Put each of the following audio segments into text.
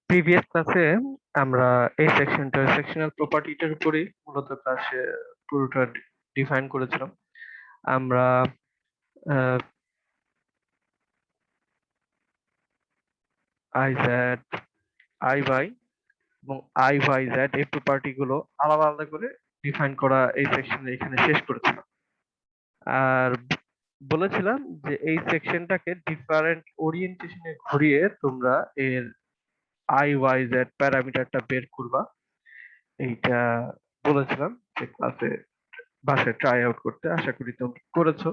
Previous ক্লাসে আমরা এই সেকশনাল প্রপার্টিটার উপরেই মূলত ক্লাসে পুরোটা ডিফাইন করেছিলাম। আমরা আই জেড, আই ওয়াই এবং আই ওয়াই জেড এই প্রপার্টি গুলো আলাদা আলাদা করে ডিফাইন করা এই সেকশনে এখানে শেষ করেছিলাম। আর বলেছিলাম যে এই সেকশনটাকে ডিফারেন্ট ওরিয়েন্টেশনে ঘুরিয়ে তোমরা এর আই ওয়াই জেড প্যারামিটারটা বের করবা। এইটা বলেছিলাম যে ক্লাসে বাসায় ট্রাই আউট করতে। আশা করি তোমরা করেছো।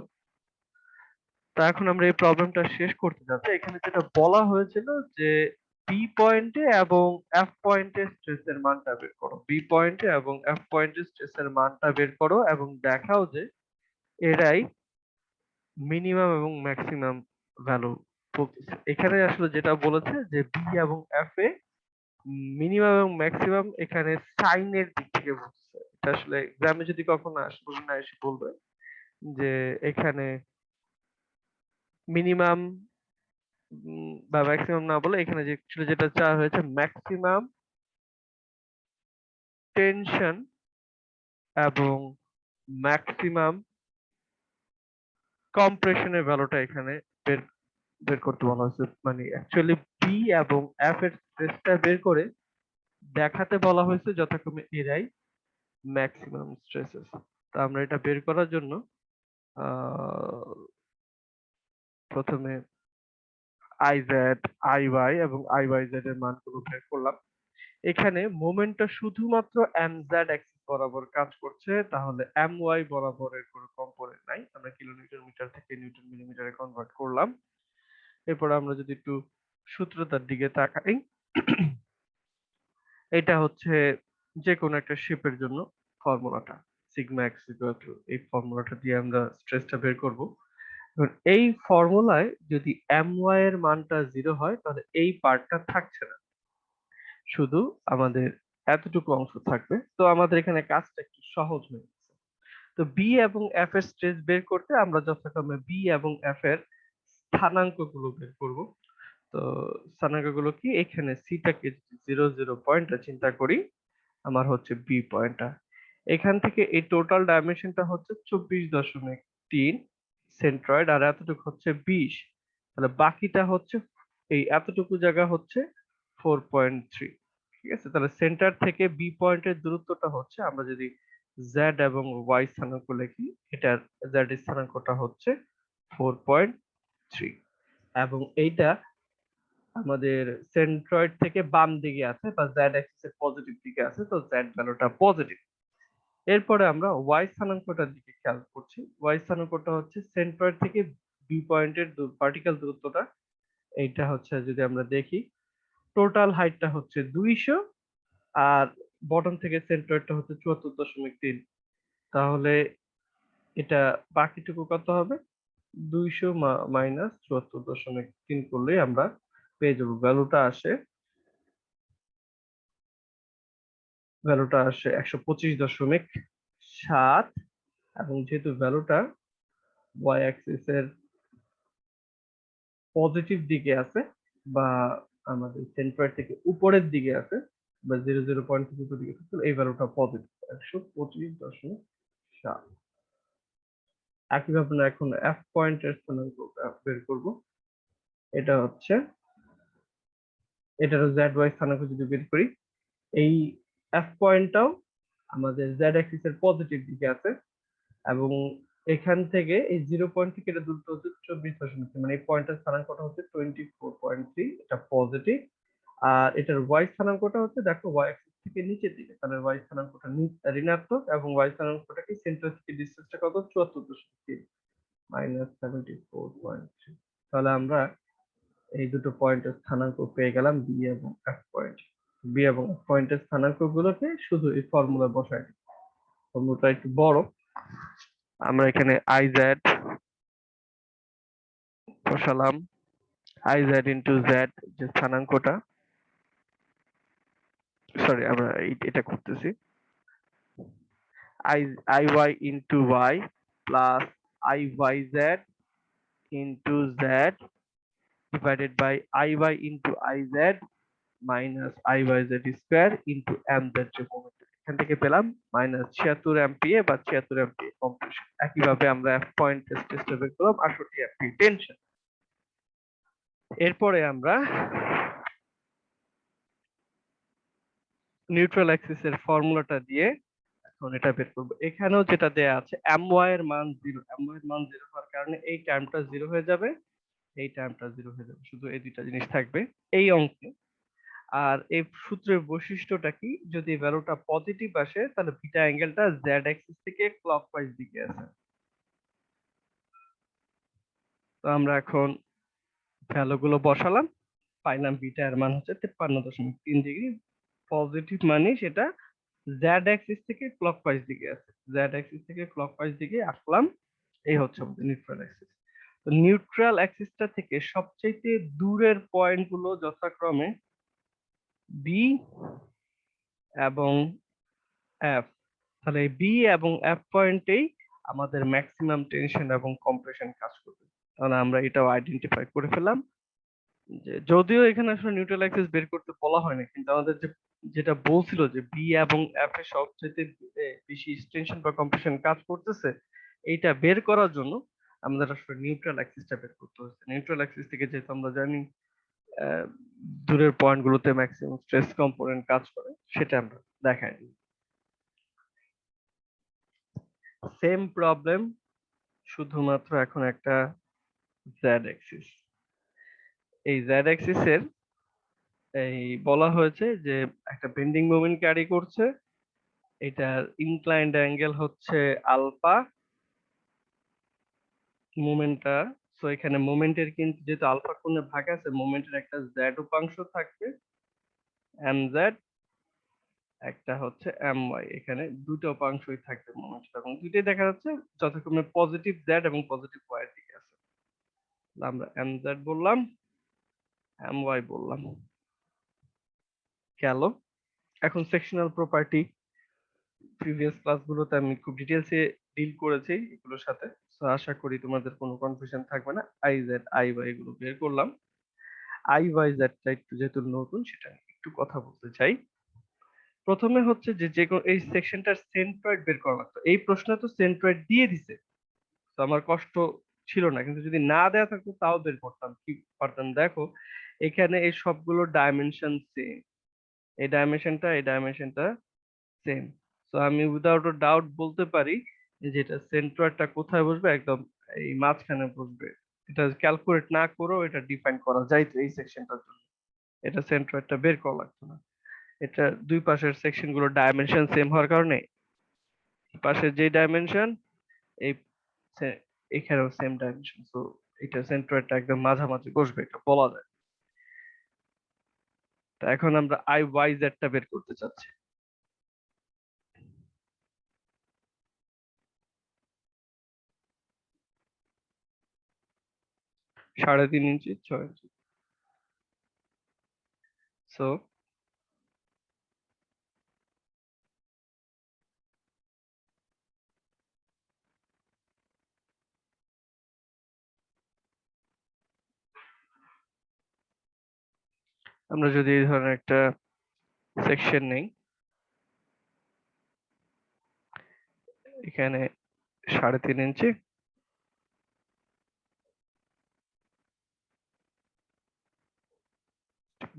তা এখন আমরা এই প্রবলেমটা শেষ করতে যাচ্ছি। এখানে যেটা বলা হয়েছিল যে বি পয়েন্টে এবং এফ পয়েন্টে স্ট্রেসের মানটা বের করো। বি পয়েন্টে এবং এফ পয়েন্টে স্ট্রেসের মানটা বের করো এবং দেখাও যে এরাই মিনিমাম এবং ম্যাক্সিমাম ভ্যালু বলতেছে। এখানে আসলে যেটা বলেছে যে বি এবং এফ এ মিনিমাম এবং ম্যাক্সিমাম এখানে সাইনের দিক থেকে বলছে। এটা আসলে এক্সামে যদি কখনো আসবে না এসে বলবে যে এখানে মিনিমাম বা ম্যাক্সিমাম না বলে এখানে যে actually যেটা চাওয়া হয়েছে ম্যাক্সিমাম টেনশন এবং ম্যাক্সিমাম কম্প্রেশনের ভ্যালুটা এখানে বের বের করতে বলা হয়েছে। মানে অ্যাকচুয়ালি বি এবং এফ এর স্ট্রেসটা বের করে দেখাতে বলা হয়েছে যথাক্রমে এরাই ম্যাক্সিমাম স্ট্রেসেস। তো আমরা এটা বের করার জন্য আহ, প্রথমে আই জেড, আই ওয়াই এবং আই ওয়াই জেড এর মানগুলো বের করলাম। এখানে মোমেন্টটা শুধুমাত্র এম জেড অ্যাক্সিস বরাবর কাজ করছে, তাহলে এম ওয়াই বরাবরের কোনো কম্পোনেন্ট নাই। আমরা কিলোমিটার মিটার থেকে নিউটন মিলিমিটারে কনভার্ট করলাম। এরপর আমরা যদি একটু সূত্রটার দিকে তাকাই, এটা হচ্ছে যে কোনো একটা শেপের জন্য ফর্মুলাটা সিগমা এক্স ইকুয়াল টু, এই ফর্মুলাটা দিয়ে আমরা স্ট্রেসটা বের করব। এবার এই ফর্মুলায় যদি এম ওয়াই এর মানটা 0 হয় তাহলে এই পার্টটা থাকছে না, শুধু আমাদের এতটুকু অংশ থাকবে। তো আমাদের এখানে কাজটা একটু সহজ হয়ে গেছে। তো বি এবং এফ এর স্ট্রেস বের করতে আমরা যথাক্রমে বি এবং এফ এর স্থানাঙ্ক গুলো বের করব। তো স্থানাঙ্ক গুলো কি, এখানে সিটাকে 0 0 পয়েন্টটা চিন্তা করি, আমার হচ্ছে বি পয়েন্টটা। এখান থেকে এই টোটাল ডাইমেনশনটা হচ্ছে 24.3 সেন্ট্রয়েড, আর এতটুকু হচ্ছে 20। তাহলে বাকিটা হচ্ছে এই এতটুকু জায়গা হচ্ছে 4.3। ঠিক আছে, তাহলে সেন্টার থেকে বি পয়েন্টের দূরত্বটা হচ্ছে, আমরা যদি জেড এবং ওয়াই স্থানাঙ্ক লিখি, এটার জেড স্থানাঙ্কটা হচ্ছে 4.3 এবং এইটা আমাদের সেন্ট্রয়েড থেকে বাম দিকে আছে বা জেড অ্যাক্সিস এর পজিটিভ দিকে আছে, তো জেড ভ্যালুটা পজিটিভ। এরপরে আমরা ওয়াই স্থানাঙ্কটার দিকে খেয়াল করছি। ওয়াই স্থানাঙ্কটা হচ্ছে সেন্ট্রয়েড থেকে বি পয়েন্টের পার্টিকেল দূরত্বটা। এইটা হচ্ছে যদি আমরা দেখি, টোটাল হাইটটা হচ্ছে 200 আর বটম থেকে সেন্ট্রয়েডটা হচ্ছে 74.3। তাহলে এটা বাকিটুকু কত হবে, 200 মাইনাস 74.3 করলেই আমরা পেয়ে যাবো। ভ্যালুটা আসে 125.7। এবং যেহেতু ভ্যালুটা ওয়াই অ্যাক্সিস এর পজিটিভ দিকে আছে বা আমাদের সেন্ট্রয়েড থেকে উপরের দিকে আছে বা 0 0 পয়েন্ট থেকে উপরের দিকে আছে, তাহলে এই ভ্যালুটা পজিটিভ 125.7। একইভাবে আমরা এখন এফ পয়েন্টের স্থানাঙ্ক বের করব। এটা হচ্ছে, এটারও জেড ওয়াই স্থানাঙ্ক যদি বের করি, এই এফ পয়েন্টটাও আমাদের জেড অ্যাক্সিস এর পজিটিভ দিকে আছে এবং এখান থেকে এই 0 পয়েন্ট থেকে এটা দূরত্ব হচ্ছে 24.3, মানে এই পয়েন্টের স্থানাঙ্কটা হচ্ছে 24.3, এটা পজিটিভ। আর এটার ওয়াই স্থানাঙ্কটা হচ্ছে, দেখো ওয়াই অ্যাক্সিস থেকে নিচের দিকে, তাহলে ওয়াই স্থানাঙ্কটা ঋণাত্মক এবং ওয়াই স্থানাঙ্কটা কি, সেন্টার থেকে ডিসটেন্সটা কত, 74.3 মাইনাস 74.3। তাহলে আমরা এই দুটো পয়েন্টের স্থানাঙ্ক পেয়ে গেলাম, বি এবং এফ পয়েন্ট। বি এবং এফ পয়েন্টের স্থানাঙ্ক গুলোকে শুধু এই ফর্মুলা বসাই দিই। ফর্মুলাটা একটু বড়, আমরা এখানে আই জেড বসালাম। আই জেড ইন্টু জেড যে স্থানাঙ্কটা, সরি আমরা এটা করতেছি, I I Y into Y plus I Y Z into Z divided by I Y into I Z minus i/z square into mz যে মোমেন্ট, এখান থেকে পেলাম মাইনাস 76 এমপিএ বা 76 এমপিএ কম্প্রেশন। একইভাবে আমরা এফ পয়েন্ট টেস্ট বের করলাম 68 MPA tension. এরপরে আমরা নিউট্রাল অ্যাক্সিস এর ফর্মুলাটা দিয়ে এখন এটা বের করবো। এখানেও যেটা দেয়া আছে my এর মান 0, my এর মান 0 হওয়ার কারণে এই টার্মটা 0 হয়ে যাবে, এই টার্মটা 0 হয়ে যাবে, শুধু এই দুইটা জিনিস থাকবে এই অঙ্কে। আর এই সূত্রের বৈশিষ্ট্যটা কি, যদি ভ্যালুটা পজিটিভ আসে তাহলে বিটা অ্যাঙ্গেলটা জেড অ্যাক্সিস থেকে ক্লকওয়াইজ দিকে আছে। তো আমরা এখন ভ্যালুগুলো বসালাম, পাইলাম বিটা এর মান হচ্ছে 53.3 ডিগ্রি। পজিটিভ মানে সেটা জেড অ্যাক্সিস থেকে ক্লকওয়াইজ দিকে আছে, জেড অ্যাক্সিস থেকে ক্লকওয়াইজ দিকে আসলাম। এই হচ্ছে আমাদের নিউট্রাল অ্যাক্সিস। তো নিউট্রাল অ্যাক্সিসটা থেকে সবচেয়ে দূরের পয়েন্ট গুলো যথাক্রমে বি এবং এফ। তাহলে এই বি এবং এফ পয়েন্টেই আমাদের ম্যাক্সিমাম টেনশন এবং কম্প্রেশন কাজ করবে। তাহলে আমরা এটাও আইডেন্টিফাই করে ফেললাম যে যদিও এখানে আসলে নিউট্রাল অ্যাক্সিস বের করতে বলা হয়নি, কিন্তু আমাদের যেটা বলছিল যে বি এবং এফ এর সবচেয়ে বেশি টেনশন বা কম্প্রেশন কাজ করতেছে, এইটা বের করার জন্য আমাদের আসলে নিউট্রাল অ্যাক্সিসটা বের করতে হচ্ছে। নিউট্রাল অ্যাক্সিস থেকে যেহেতু আমরা জানি আহ, দূরের পয়েন্ট গুলোতে ম্যাক্সিমাম স্ট্রেস কম্পোনেন্ট কাজ করে, সেটা আমরা দেখাই দিই। সেম প্রবলেম, শুধুমাত্র এখন একটা জেড অ্যাক্সিস। এই জেড অ্যাক্সিস এর এই বলা হয়েছে যে একটা বেন্ডিং মোমেন্ট ক্যারি করছে, এটার ইনক্লাইন্ড অ্যাঙ্গেল হচ্ছে আলফা মোমেন্টটা। সো এখানে মোমেন্টের কিন্তু যেহেতু আলফা কোণে ভাগ আছে, মোমেন্টের একটা জেড উপাংশ থাকবে এম জেড, একটা হচ্ছে এম ওয়াই। এখানে দুটো উপাংশই থাকবে মোমেন্ট, এবং দুইটাই দেখা যাচ্ছে যথাক্রমে পজিটিভ জেড এবং পজিটিভ ওয়াই এর দিকে আছে। তাহলে আমরা এম জেড বললাম, এম ওয়াই বললাম, গেল। এখন সেকশনাল প্রপার্টি প্রিভিয়াস ক্লাসগুলোতে আমি খুব ডিটেলসে ডিল করেছি এগুলোর সাথে, তো আশা করি তোমাদের কোনো কনফিউশন থাকবে না। আই জেড আই ওয়াই এগুলো বের করলাম। আই ওয়াই জেডটা একটু যেহেতু নতুন, সেটা নিয়ে একটু কথা বলতে চাই। প্রথমে হচ্ছে যে যে এই সেকশনটার সেন্ট্রয়েড বের করা লাগতো। এই প্রশ্ন তো সেন্ট্রয়েড দিয়ে দিছে, তো আমার কষ্ট ছিল না, কিন্তু যদি না দেয়া থাকতো তাও বের করতাম। কি পারতাম, দেখো এখানে এই সবগুলো ডাইমেনশন সেম, এই ডাইমেনশনটা সেম। তো আমি উইদাউট আ ডাউট বলতে পারি যে যেটা সেন্ট্রয়েডটা কোথায় বসবে, একদম এই মাঝখানে বসবে। এটা ক্যালকুলেট না করেও এটা ডিফাইন করা যাইতো এই সেকশনটার জন্য, এটা সেন্ট্রয়েডটা বের করা লাগতো না। এটা দুই পাশের সেকশন গুলো ডাইমেনশন সেম হওয়ার কারণে পাশের যে ডাইমেনশন এই এখানেও সেম ডাইমেনশন, তো এটা সেন্ট্রয়েডটা একদম মাঝামাঝি বসবে, এটা বলা যায়। তো এখন আমরা আই ওয়াই জেডটা বের করতে চাচ্ছি। 3.5 ইঞ্চি 6 ইঞ্চি। সো আমরা যদি এই ধরনের একটা সেকশন নেই, এখানে 3.5 ইঞ্চি,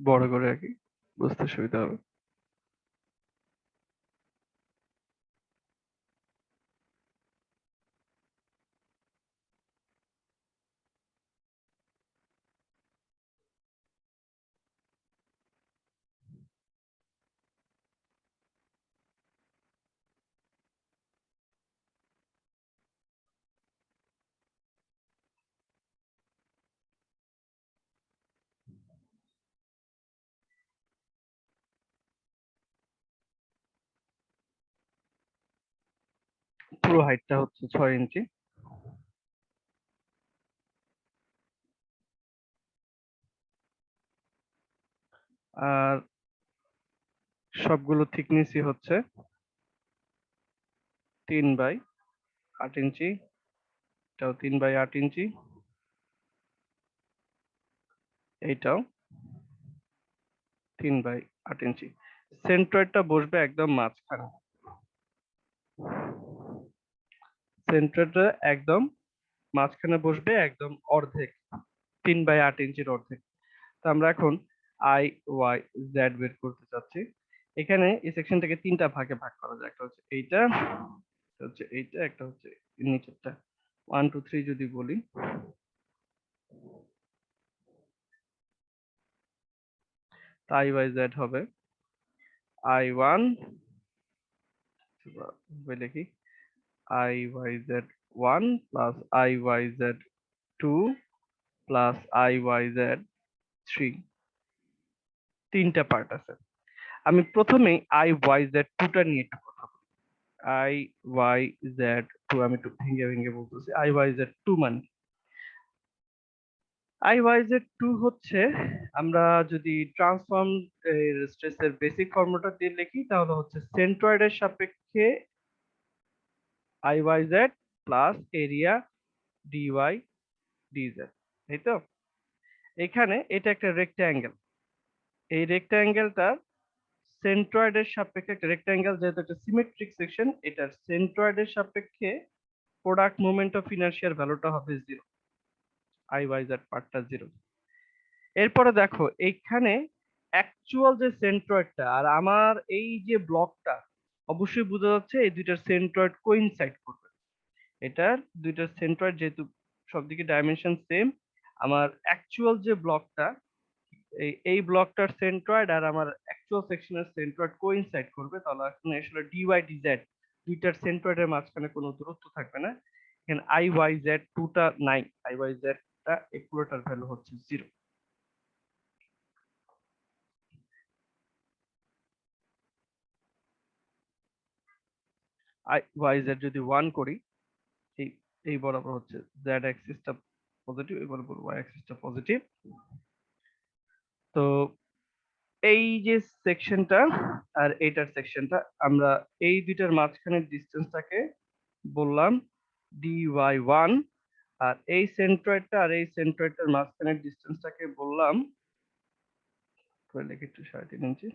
বড় করে আঁকি বুঝতে সুবিধা হবে। পুরো হাইটটা হচ্ছে 6 ইঞ্চি। আর সবগুলো থিকনেসই হচ্ছে 3/8 ইঞ্চি, এটাও 3/8 ইঞ্চি, এইটাও 3/8 ইঞ্চি। সেন্ট্রয়েডটা বসবে একদম মাঝখানে, সেন্ট্রয়েডটা একদম মাঝখানে বসবে, একদম অর্ধেক, 3/8 ইঞ্চির অর্ধেক। তো আমরা এখন আই ওয়াই জেড বের করতে চাচ্ছি। এখানে এই সেকশনটাকে তিনটা ভাগে ভাগ করা যায়, একটা হচ্ছে এইটা, একটা হচ্ছে এইটা, একটা হচ্ছে নিচেরটা। 1 2 3 যদি বলি, আই ওয়াই জেড হবে I1 লিখি IYZ1 plus IYZ2 plus IYZ3, তিনটা পার্ট আছে। আমি প্রথমেই IYZ2টা নিয়ে একটু কথা বলি। IYZ2 আমি একটু ভেঙে ভেঙে বলতেছি। IYZ2 মানে IYZ2 হচ্ছে, আমরা যদি ট্রান্সফর্ম স্ট্রেসের বেসিক ফর্মুলাটা দিয়ে লিখি তাহলে হচ্ছে সেন্ট্রয়েডের সাপেক্ষে IYZ plus area DY DZ, তাই তো? এখানে এটা একটা রেক্ট্যাঙ্গেল, এই রেক্ট্যাঙ্গেলটা সেন্ট্রয়েডের সাপেক্ষে, একটা রেক্ট্যাঙ্গেল যেহেতু একটা সিমেট্রিক সেকশন, এটার সেন্ট্রয়েডের সাপেক্ষে প্রোডাক্ট মোমেন্ট অফ ইনার্শিয়ার ভ্যালুটা হবে 0, IYZ পার্টটা 0। এরপরে দেখো এইখানে অ্যাকচুয়াল যে সেন্ট্রয়েডটা আর আমার এই যে ব্লকটা, অবশ্যই বোঝা যাচ্ছে এই দুইটার সেন্ট্রয়েড কোইনসাইড করবে। এটার দুইটার সেন্ট্রয়েড যেহেতু সবদিকে ডাইমেনশন সেম, আমার অ্যাকচুয়াল যে ব্লকটা, এই ব্লকটার সেন্ট্রয়েড আর আমার অ্যাকচুয়াল সেকশনের সেন্ট্রয়েড কোইনসাইড করবে, তাহলে এখন আসলে ডিওয়াই ডিজেড দুইটার সেন্ট্রয়েডের মাঝখানে কোনো দূরত্ব থাকবে না। এখানে IYZ2 টা নাই, IYZ টা এই পুরোটার ভ্যালু হচ্ছে 0। IYZ যদি 1 করি, এই এই বরাবর হচ্ছে জেড অ্যাক্সিসটা পজিটিভ, এই বরাবর ওয়াই অ্যাক্সিসটা পজিটিভ। তো এই যে সেকশনটা আর এইটার সেকশনটা, আমরা এই দুইটার মাঝখানের ডিসটেন্সটাকে বললাম dy1, আর এই সেন্ট্রয়েডটা আর এই সেন্ট্রয়েডটার মাঝখানের ডিসটেন্সটাকে বললাম, লিখি একটু 3.5 ইঞ্চি,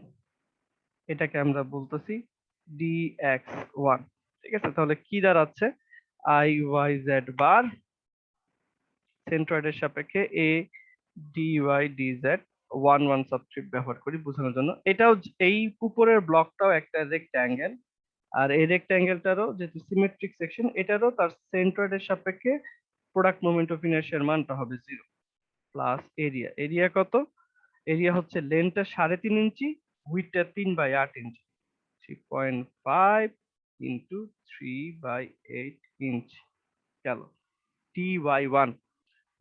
এটাকে আমরা বলতেছি dx1। ঠিক আছে, তাহলে কি দাঁড়াচ্ছে, IYZ বার সেন্ট্রয়েডের সাপেক্ষে a dy dz, 1 সাবস্ক্রিপ্ট ব্যবহার করি বোঝানোর জন্য। এটাও এই উপরের ব্লকটাও একটা রেক্ট্যাঙ্গেল, আর এই রেক্ট্যাঙ্গেলটারও যেহেতু সিমেট্রিক সেকশন, এটারও তার সেন্ট্রয়েডের সাপেক্ষে প্রোডাক্ট মোমেন্ট অফ ইনার্শিয়ার মানটা হবে 0 প্লাস এরিয়া। এরিয়া কত? এরিয়া হচ্ছে লেন্থটা 3.5 ইঞ্চি, উইডথটা 3/8 ইঞ্চি, 3.5 ইন্টু 3/8 ইঞ্চি গেল dy1,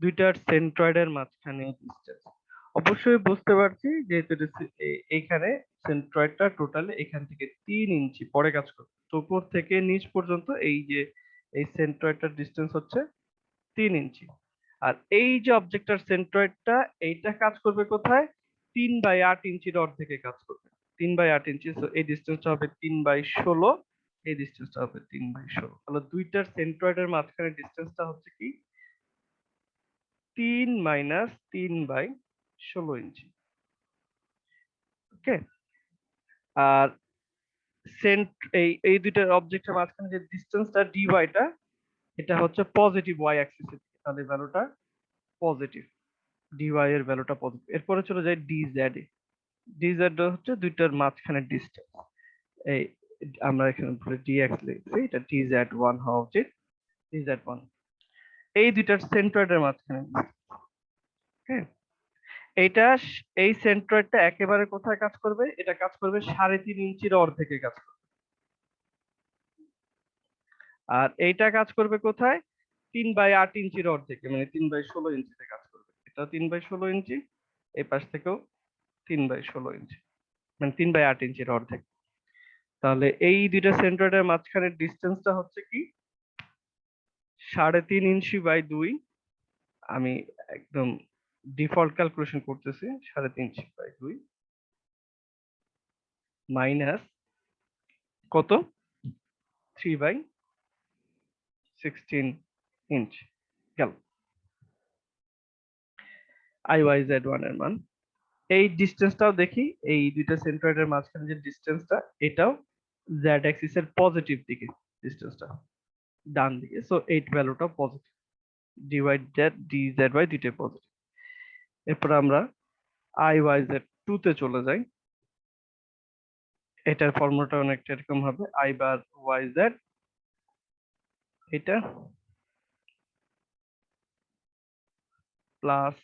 দুইটার সেন্ট্রয়েডের মাঝখানে ডিসটেন্স। অবশ্যই বুঝতে পারছি যেহেতু এইখানে সেন্ট্রয়েডটা টোটালি এখান থেকে 3 ইঞ্চি পরে কাজ করবে, তো উপর থেকে নিচ পর্যন্ত এই যে এই সেন্ট্রয়েডটার ডিসটেন্স হচ্ছে 3 ইঞ্চি। আর এই যে অবজেক্টটার সেন্ট্রয়েডটা, এইটা কাজ করবে কোথায়, 3/8 ইঞ্চির অর্ধেকে কাজ করবে, 3/8 ইঞ্চি। তো এই ডিসটেন্সটা হবে 3/16, এই ডিসটেন্সটা হবে 3/16। তাহলে দুইটার সেন্ট্রয়েডের মাঝখানে ডিসটেন্সটা হচ্ছে কি 3 মাইনাস 3/16 ইঞ্চি। ওকে, আর সেন্ট এই এই দুইটার অবজেক্টের মাঝখানে যে ডিসটেন্সটা ডিওয়াইটা, এটা হচ্ছে পজিটিভ ওয়াই অ্যাক্সিসের দিকে, তাহলে ভ্যালুটা পজিটিভ, ডিওয়াই এর ভ্যালুটা পজিটিভ। এরপরে চলে যায় ডিজেড এ। ডিজেড হচ্ছে দুইটার মাঝখানের ডিসটেন্স, এই আমরা এখানে ভুলে ডিএক্স লিখছি, এটা ডিজেড1 হওয়া উচিত, ডিজেড1 এই দুইটার সেন্ট্রয়েডের মাঝখানে। হ্যাঁ, এইটা এই সেন্ট্রয়েডটা একেবারে কোথায় কাজ করবে, এটা কাজ করবে 3.5 ইঞ্চির অর্ধেকে কাজ করবে, আর এইটা কাজ করবে কোথায়, 3/8 ইঞ্চির অর্ধেকে, মানে 3/16 ইঞ্চিতে কাজ করবে। এটা 3/16 ইঞ্চি, এই পাশ থেকেও 3/16 ইঞ্চি, মানে 3/8 ইঞ্চির অর্ধেক। তাহলে এই দুইটা সেন্ট্রয়েডের মাঝখানের ডিসটেন্সটা হচ্ছে কি 3.5 ইঞ্চি বাই 2, আমি একদম ডিফল্ট ক্যালকুলেশন করতেছি, 3.5 ইঞ্চি বাই 2 মাইনাস কত, 3/16 ইঞ্চ গেল IYZ1 এর মান। এই ডিস্টেন্সটাও দেখি, এই দুইটা সেন্ট্রয়েডের মাঝখানে যে ডিস্টেন্সটা, এটাও জেড অ্যাক্সিস এর পজিটিভ দিকে ডিস্টেন্সটা, ডান দিকে। সো এই ভ্যালুটা positive, D Y Z D Z Y দুইটাই পজিটিভ। এরপর আমরা আই ওয়াই জেড টু তে চলে যাই। এটার ফর্মুলাটা অনেকটা এরকম হবে, আই বার ওয়াই জেড, এটা plus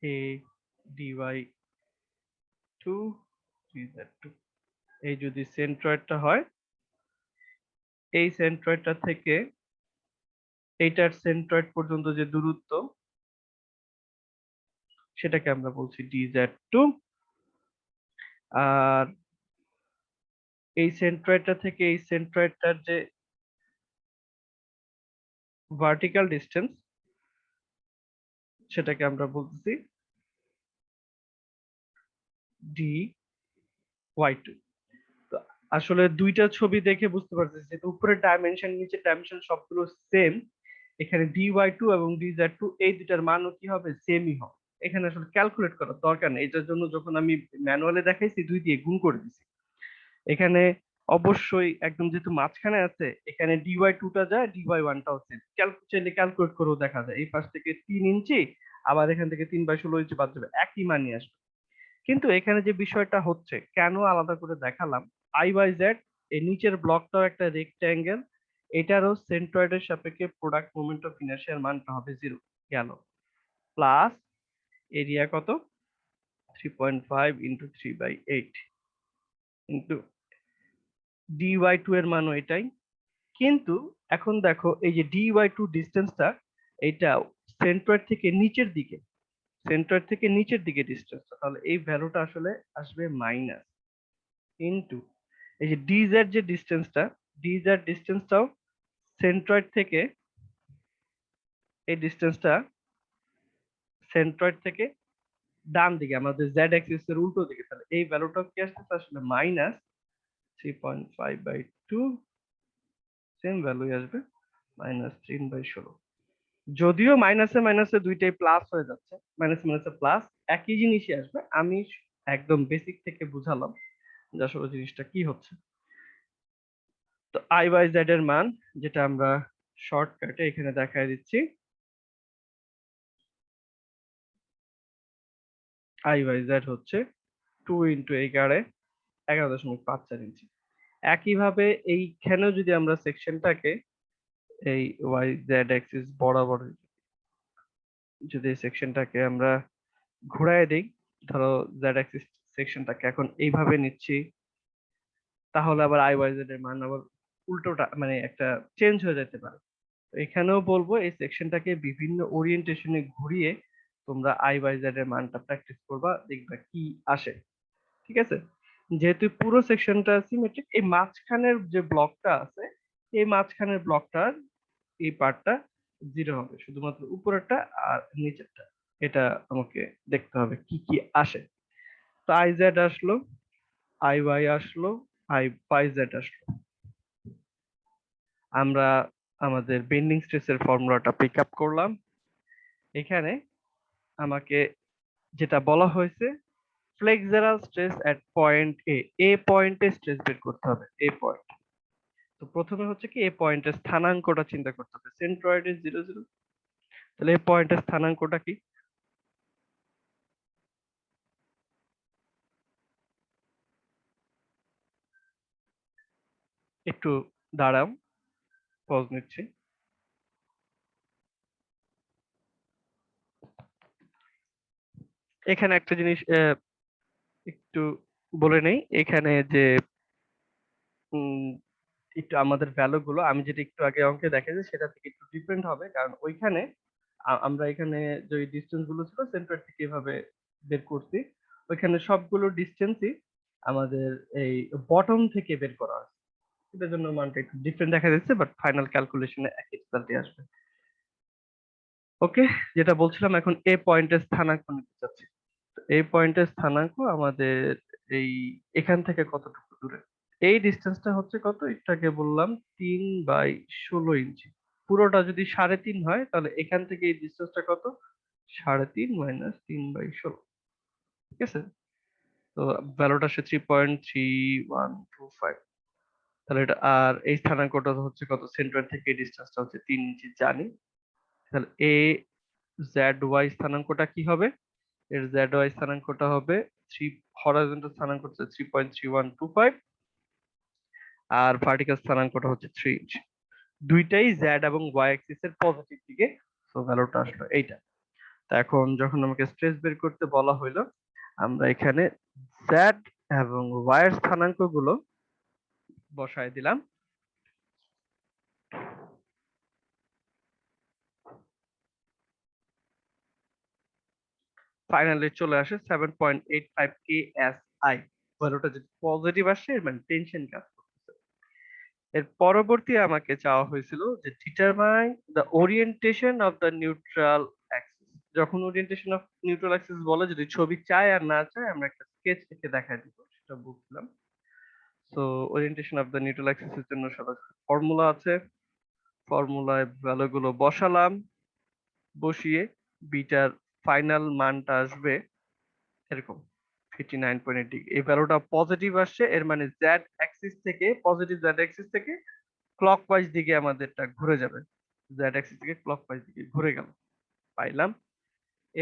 a d y two d z two. এই যদি সেন্ট্রয়েডটা হয়, এই সেন্ট্রয়েডটা থেকে এইটার সেন্ট্রয়েড পর্যন্ত যে দূরত্ব, সেটাকে আমরা বলছি ডি জেড টু। আর এই সেন্ট্রয়েডটা থেকে এই সেন্ট্রয়েডটার যে ভার্টিক্যাল ডিস্টেন্স, সেটাকে আমরা বলতেছি ডি ওয়াই টু। তো আসলে দুইটা ছবি দেখে বুঝতে পারতেছি যে উপরের ডাইমেনশন নিচের ডাইমেনশন সবগুলো সেম। এখানে ডি ওয়াই টু এবং ডি জেড টু এই দুটার মানও কি হবে, সেমই হবে। এখানে আসলে ক্যালকুলেট করার দরকার নেই, এটার জন্য যখন আমি ম্যানুয়ালে দেখাইছি 2 দিয়ে গুণ করে দিছি। এখানে একদম যেহেতু মাঝখানে আছে, এখানে ডিওয়াই টুটা যায়, ডিওয়াই ওয়ানটাও সেম, চাইলে ক্যালকুলেট করেও দেখা যায়। এই পাশ থেকে 3 ইঞ্চি, আবার এখান থেকে 3/16 ইঞ্চি বাদ যাবে, একই মানই আসবে। কিন্তু এখানে যে বিষয়টা হচ্ছে, কেন আলাদা করে দেখালাম, আই ওয়াই জেড এর নিচের ব্লকটাও একটা রেক্ট্যাঙ্গেল, এটারও সেন্ট্রয়েডের সাপেক্ষে প্রোডাক্ট মোমেন্ট অফ ইনার্শিয়ার মানটা হবে 0 গেল, প্লাস এরিয়া কত, 3.5 into 3/8 into D Y two এর মানও এটাই। কিন্তু এখন দেখো এই যে ডি ওয়াই টু ডিস্টেন্সটা, এটা সেন্ট্রয়েড থেকে নিচের দিকে, সেন্ট্রয়েড থেকে নিচের দিকে ডিস্টেন্সটা, তাহলে এই ভ্যালুটা আসলে আসবে মাইনাস ইনটু এই যে ডিজেড যে ডিস্টেন্সটা, ডিজেড ডিস্টেন্সটাও সেন্ট্রয়েড থেকে, এই ডিস্টেন্সটা সেন্ট্রয়েড থেকে ডান দিকে আমাদের জেড অ্যাক্সিস এর উল্টো দিকে, তাহলে এই ভ্যালুটা কি আসছে আসলে মাইনাস 3.5/2, সেম ভ্যালুই আসবে -3/16। যদিও মাইনাসে মাইনাসে দুইটাই প্লাস হয়ে যাচ্ছে, মাইনাস মাইনাসে প্লাস একই জিনিসই আসবে। আমি একদম বেসিক থেকে বুঝালাম যে আসলে জিনিসটা কি হচ্ছে। তো আই ওয়াই জেড এর মান, যেটা আমরা শর্টকাটে এখানে দেখায় দিচ্ছি, আই ওয়াই জেড হচ্ছে 2 ইন্টু 11.54 ইঞ্চি। একইভাবে এইখানেও যদি আমরা সেকশনটাকে এই ওয়াই জেড অ্যাক্সিস বরাবর যদি সেকশনটাকে আমরা ঘুরায় দিই, ধরো জেড অ্যাক্সিস সেকশনটাকে এখন এইভাবে নিচ্ছি, তাহলে আবার আই ওয়াই জেড এর মান আবার উল্টোটা মানে একটা চেঞ্জ হয়ে যেতে পারে। তো এখানেও বলবো এই সেকশনটাকে বিভিন্ন ওরিয়েন্টেশনে ঘুরিয়ে তোমরা আই ওয়াই জেড এর মানটা প্র্যাকটিস করবা, দেখবা কি আসে। ঠিক আছে, যেহেতু পুরো সেকশনটা সিমেট্রিক, এই মাঝখানের যে ব্লকটা আছে, এই মাঝখানের ব্লকটার এই পার্টটা 0 হবে, শুধুমাত্র উপরেরটা আর নিচেরটা। এটা আমাকে দেখতে হবে কি কি আসে। তো আই জেড আসলো, আই ওয়াই আসলো, আই পাই জেড আসলো। আমরা আমাদের বেন্ডিং স্ট্রেসের ফর্মুলাটা পিক আপ করলাম। এখানে আমাকে যেটা বলা হয়েছে, ফ্লেক্সারাল স্ট্রেস এট পয়েন্ট এ, এ পয়েন্টে স্ট্রেস বের করতে হবে, এ পয়েন্ট। তো প্রথমে হচ্ছে কি, এ পয়েন্টের স্থানাঙ্কটা চিন্তা করতে হবে, সেন্ট্রয়েড ইজ 0 0, তাহলে এই পয়েন্টের স্থানাঙ্কটা কি, একটু দাঁড়াও, পজ নিচ্ছি। এখানে একটা জিনিস একটু বলে নেই, এখানে যে উম, একটু আমাদের ভ্যালু গুলো আমি যেটা একটু আগে অঙ্কে দেখাইছি সেটা থেকে একটু ডিফারেন্ট হবে, কারণ ওইখানে আমরা এখানে যে ডিস্টেন্স গুলো ছিল সেন্টার থেকে এভাবে বের করছি, ওইখানে সবগুলো ডিস্টেন্সই আমাদের এই বটম থেকে বের করা হয়েছে। এটার জন্য মানটা একটু ডিফারেন্ট দেখা যাচ্ছে, বাট ফাইনাল ক্যালকুলেশনে একই রেজাল্টই আসবে। ওকে, যেটা বলছিলাম, এখন এ পয়েন্টের স্থানাঙ্ক নিতে চাচ্ছি। তো এই পয়েন্টের স্থানাঙ্ক আমাদের এই এখান থেকে কতটুকু দূরে, এই ডিস্টেন্সটা হচ্ছে কত, এটাকে বললাম 3/16 ইঞ্চি। পুরোটা যদি 3.5 হয়, তাহলে এখান থেকে এই ডিস্টেন্সটা কত, 3.5 মাইনাস 3/16, ঠিক আছে। তো ভ্যালুটা আসে 3.3125। তাহলে এটা, আর এই স্থানাঙ্কটা হচ্ছে কত, সেন্টার থেকে ডিসটেন্সটা হচ্ছে 3 ইঞ্চি জানি। তাহলে এ জেড ওয়াই স্থানাঙ্কটা কি হবে? এর জেড ওয়াই স্থানাঙ্কটা হবে 3, হরাইজন্টাল স্থানাঙ্ক হচ্ছে 3.3125 আর ভার্টিক্যাল স্থানাঙ্কটা হচ্ছে 3 ইঞ্চি। দুইটাই জেড এবং ওয়াই অ্যাক্সিস এর পজিটিভ দিকে। সো ভ্যালুটা আসলো এইটা। তো এখন যখন আমাকে স্ট্রেস বের করতে বলা হইলো, আমরা এখানে জেড এবং ওয়াই এর স্থানাঙ্কগুলো বসায় দিলাম। ফাইনালি চলে আসে 7.85 KSI। ভ্যালুটা যদি পজিটিভ আসে এর মানে টেনশন কাজ করতেছে। এর পরবর্তী আমাকে চাওয়া হয়েছিল যে determine the orientation of the neutral Axis. যখন ওরিয়েন্টেশন অফ নিউট্রাল অ্যাক্সিস বলে, যদি ছবি চায় আর না চায় আমরা একটা স্কেচ এঁকে দেখাই দিব, সেটা বুঝলাম। So orientation of the neutral Axis এর জন্য সবার ফর্মুলা আছে। ফর্মুলায় ভ্যালুগুলো বসালাম, বসিয়ে বিটার ফাইনাল মানটা আসবে এরকম 59.8 ডিগ্রি। এই ভ্যালুটা পজিটিভ আসছে, এর মানে জেড অ্যাক্সিস থেকে, পজিটিভ জেড অ্যাক্সিস থেকে ক্লকওয়াইজ দিকে আমাদেরটা ঘুরে যাবে। জেড অ্যাক্সিস থেকে ক্লকওয়াইজ দিকে ঘুরে গেল, পাইলাম।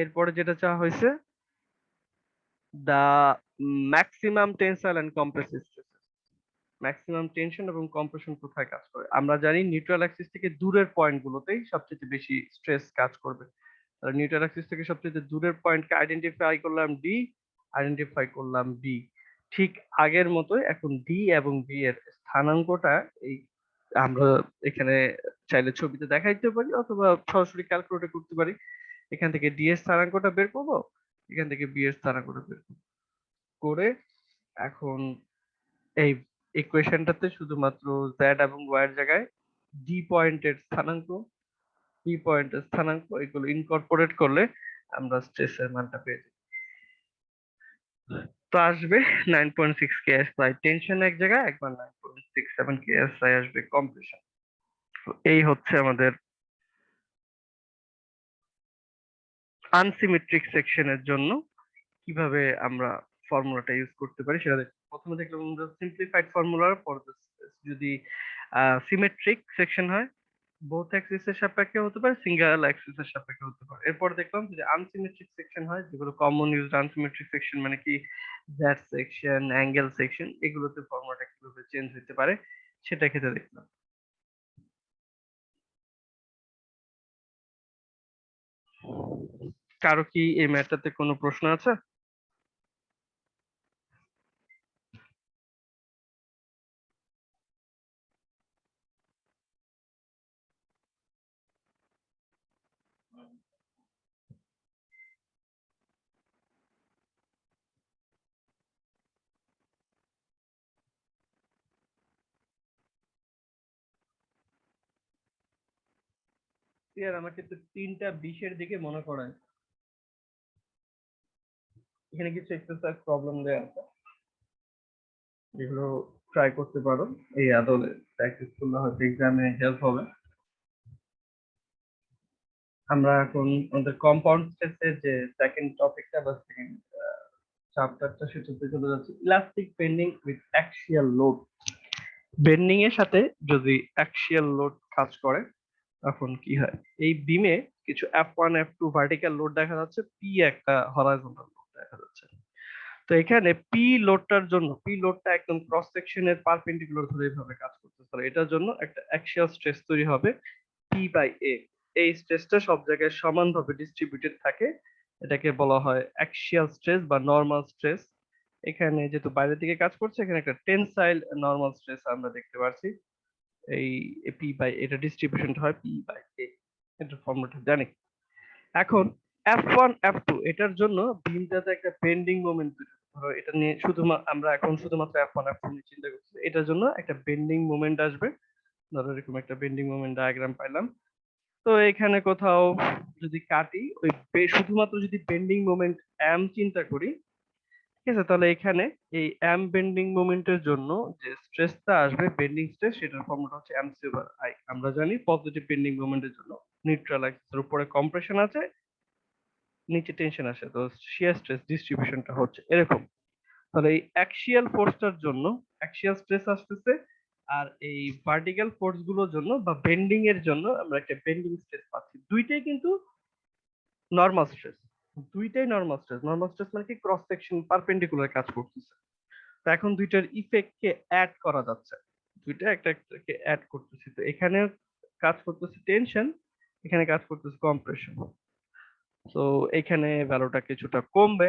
এরপরে যেটা চাওয়া হয়েছে, the maximum tensile and compressive stress. Maximum tension এবং কম্প্রেশন কোথায় কাজ করে? আমরা জানি নিউট্রাল অ্যাক্সিস থেকে দূরের পয়েন্ট গুলোতেই সবচেয়ে বেশি স্ট্রেস কাজ করবে। তাহলে নিউট্রাল অ্যাক্সিস থেকে সবচেয়ে দূরের পয়েন্টকে আইডেন্টিফাই করলাম ডি, আইডেন্টিফাই করলাম বি। ঠিক আগের মতোই এখন ডি এবং বি এর স্থানাঙ্কটা এই আমরা এখানে চাইলে ছবিতে দেখাইতে পারি অথবা সরাসরি ক্যালকুলেট করতে পারি। এখান থেকে ডি এর স্থানাঙ্কটা বের করব, এখান থেকে বি এর স্থানাঙ্কটা বের করব, করে এখন এই ইকুয়েশনটাতে শুধুমাত্র জেড এবং ওয়াই এর জায়গায় ডি পয়েন্টের স্থানাঙ্ক, বি পয়েন্টের স্থানাঙ্ক এগুলো ইনকর্পোরেট করলে আমরা স্ট্রেসের মানটা পেয়ে যাই। তো আসবে 9.6 কেএসআই টেনশন এক জায়গায়, একবার 9.67 কেএসআই আসবে কম্প্রেশন। তো এই হচ্ছে আমাদের আনসিমেট্রিক সেকশনের জন্য কিভাবে আমরা ফর্মুলাটা ইউজ করতে পারি সেটা প্রথমে দেখলাম আমরা সিম্পলিফাইড ফর্মুলার পর যদি সিমেট্রিক সেকশন হয় বোথ অ্যাক্সিস এর সাপেক্ষে হতে পারে, সিঙ্গেল অ্যাক্সিস এর সাপেক্ষে হতে পারে। এরপর দেখলাম যে আনসিমেট্রিক সেকশন হয়, যেগুলো কমন ইউজ আনসিমেট্রিক সেকশন মানে কি, জেড সেকশন, অ্যাঙ্গেল সেকশন, এগুলোতে ফর্মুলাটা কিভাবে চেঞ্জ হতে পারে সেটা ক্ষেত্রে দেখলাম। কারো কি এই ম্যাটারতে কোনো প্রশ্ন আছে? ইয়ার আমাকে তো 3:20 দিকে মনে করায় এখানে কিছু এক্সারসাইজ প্রবলেম দেয়া আছে, যেগুলো ট্রাই করতে পারো। এই আদলে প্র্যাকটিস করলে হয়তো এক্সামে হেল্প হবে। আমরা এখন আমাদের কম্পাউন্ড স্ট্রেসের যে সেকেন্ড টপিকটা বা সেকেন্ড চ্যাপ্টারটা সেটাতে চলে যাচ্ছে, elastic bending with axial load. Bending এর সাথে যদি অ্যাক্সিয়াল লোড কাজ করে তখন কি হয়? এই বিমে কিছু F1 F2 ভার্টিক্যাল লোড দেখা যাচ্ছে, পি একটা হরাইজন্টাল লোড দেখা যাচ্ছে। তো এখানে পি লোডটার জন্য, পি লোডটা একদম ক্রস সেকশনের পারপেন্ডিকুলার ধরে এইভাবে কাজ করতেছে, তাহলে এটার জন্য একটা অ্যাক্সিয়াল স্ট্রেস তৈরি হবে পি বাই এ। এই স্ট্রেসটা সব জায়গায় সমানভাবে ডিস্ট্রিবিউটেড থাকে, এটাকে বলা হয় অ্যাক্সিয়াল স্ট্রেস বা নরমাল স্ট্রেস। এখানে যেহেতু বাইরের দিকে কাজ করছে, এখানে একটা টেনসাইল নরমাল স্ট্রেস আমরা দেখতে পাচ্ছি। এই পি বাই এটা ডিস্ট্রিবিউশনটা হয় পি বাই এ, এটা ফর্মুলাটা জানি। এখন F1 F2 এটার জন্য বিমটাতে একটা বেন্ডিং মোমেন্ট তৈরি হবে। ধরো এটা নিয়ে আমরা এখন শুধুমাত্র F1 F2 নিয়ে চিন্তা করছি, এটার জন্য একটা বেন্ডিং মোমেন্ট আসবে। ধরো এরকম একটা বেন্ডিং মোমেন্ট ডায়াগ্রাম পাইলাম। তো এখানে কোথাও যদি কাটি, ওই শুধুমাত্র যদি বেন্ডিং মোমেন্ট এম চিন্তা করি, ঠিক আছে, তাহলে এখানে এই এম বেন্ডিং মোমেন্টের জন্য যে স্ট্রেসটা আসবে, বেন্ডিং স্ট্রেস, সেটার ফর্মুলা হচ্ছে mc/i। আমরা জানি পজিটিভ বেন্ডিং মোমেন্টের জন্য নিউট্রাল অ্যাক্সিসের উপরে কম্প্রেশন আছে, নিচে টেনশন আসে, তো শিয়ার স্ট্রেস ডিস্ট্রিবিউশনটা হচ্ছে এরকম। তাহলে এই অ্যাক্সিয়াল ফোর্সটার জন্য অ্যাক্সিয়াল স্ট্রেস আসতেছে, আর এই ভার্টিক্যাল ফোর্স গুলোর জন্য বা বেন্ডিং এর জন্য আমরা একটা বেন্ডিং স্ট্রেস পাচ্ছি। দুইটাই কিন্তু নরমাল স্ট্রেস, দুইটাই নরমাল স্ট্রেস। নরমাল স্ট্রেস মানে কি, ক্রস সেকশন পারপেন্ডিকুলার কাজ করতেছে। তো এখন দুইটার ইফেক্ট কে অ্যাড করা যাচ্ছে, দুইটা একটা একটাকে অ্যাড করতেছি। তো এখানে কাজ করতেছে টেনশন, এখানে কাজ করতেছে কম্প্রেশন। তো এখানে ভ্যালুটা কিছুটা কমবে,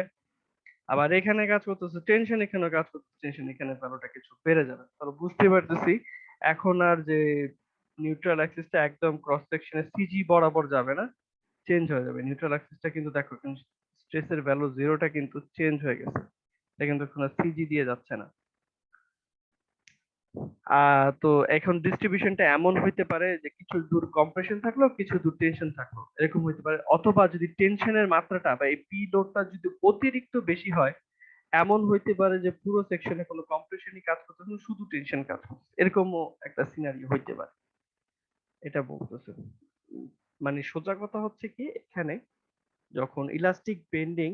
আবার এখানে কাজ করতেছে টেনশন, এখানে কাজ করতেছে টেনশন, এখানে ভ্যালুটা কিছু বেড়ে যাবে। তাহলে বুঝতে পারতেছি এখন আর যে নিউট্রাল অ্যাক্সিসটা একদম ক্রস সেকশনে সিজি বরাবর যাবে না, চেঞ্জ হয়ে যাবে। নিউট্রাল অ্যাক্সিসটা কিন্তু দেখো স্ট্রেসের ভ্যালু জিরোটা কিন্তু চেঞ্জ হয়ে গেছে, এটা কিন্তু এখন সিজি দিয়ে যাচ্ছে না। তো এখন ডিস্ট্রিবিউশনটা এমন হইতে পারে যে কিছু দূর কম্প্রেশন থাকলো, কিছু দূর টেনশন থাকলো, এরকম হইতে পারে। অথবা যদি টেনশনের মাত্রাটা বা এই পি লোডটা যদি অতিরিক্ত বেশি হয়, এমন হইতে পারে যে পুরো সেকশনে কোনো কম্প্রেশনই কাজ করতেছে না, শুধু টেনশন কাজ করতেছে, এরকমও একটা সিনারিও হইতে পারে। এটা বলতেছে মানে সোজা কথা হচ্ছে কি, এখানে যখন ইলাস্টিক বেন্ডিং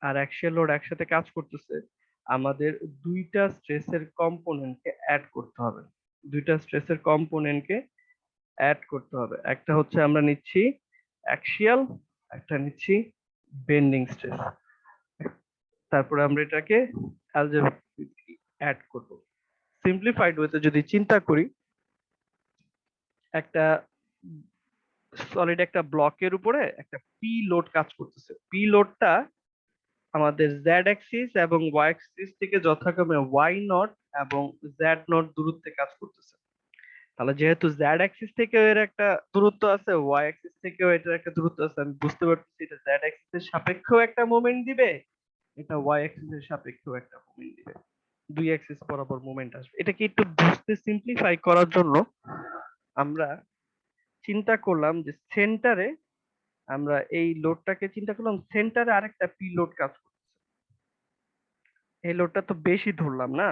আর অ্যাক্সিয়াল লোড একসাথে কাজ করতেছে, আমাদের দুইটা স্ট্রেসের কম্পোনেন্টকে অ্যাড করতে হবে। দুইটা স্ট্রেসের কম্পোনেন্টকে অ্যাড করতে হবে। একটা হচ্ছে আমরা নিচ্ছি অ্যাক্সিয়াল, একটা নিচ্ছি বেন্ডিং স্ট্রেস। তারপরে আমরা এটাকে অ্যালজেব্রাইকলি অ্যাড করব। সিম্পলিফাইড ওয়েতে যদি চিন্তা করি, একটা সলিড একটা ব্লকের উপরে একটা পি লোড কাজ করতেছে। পি লোডটা আমাদের জেড অ্যাক্সিস এবং ওয়াই অ্যাক্সিস থেকে যথাক্রমে ওয়াই নট এবং জেড নট দূরত্বে কাজ করতেছে। তাহলে যেহেতু জেড অ্যাক্সিস থেকেও এর একটা দূরত্ব আছে, ওয়াই অ্যাক্সিস থেকেও এটার একটা দূরত্ব আছে, আমি বুঝতে পারতেছি এটা জেড অ্যাক্সিস এর সাপেক্ষেও একটা মোমেন্ট দিবে, এটা ওয়াই অ্যাক্সিস এর সাপেক্ষেও একটা মোমেন্ট দিবে। দুই অ্যাক্সিস বরাবর মোমেন্ট আসবে। এটাকে একটু বুঝতে সিম্পলিফাই করার জন্য আমরা চিন্তা করলাম যে সেন্টারে, আমরা এই লোডটাকে চিন্তা করলাম সেন্টারে আরেকটা পি লোড কাজ করছে। এই লোডটা তো বেশি ধরলাম না,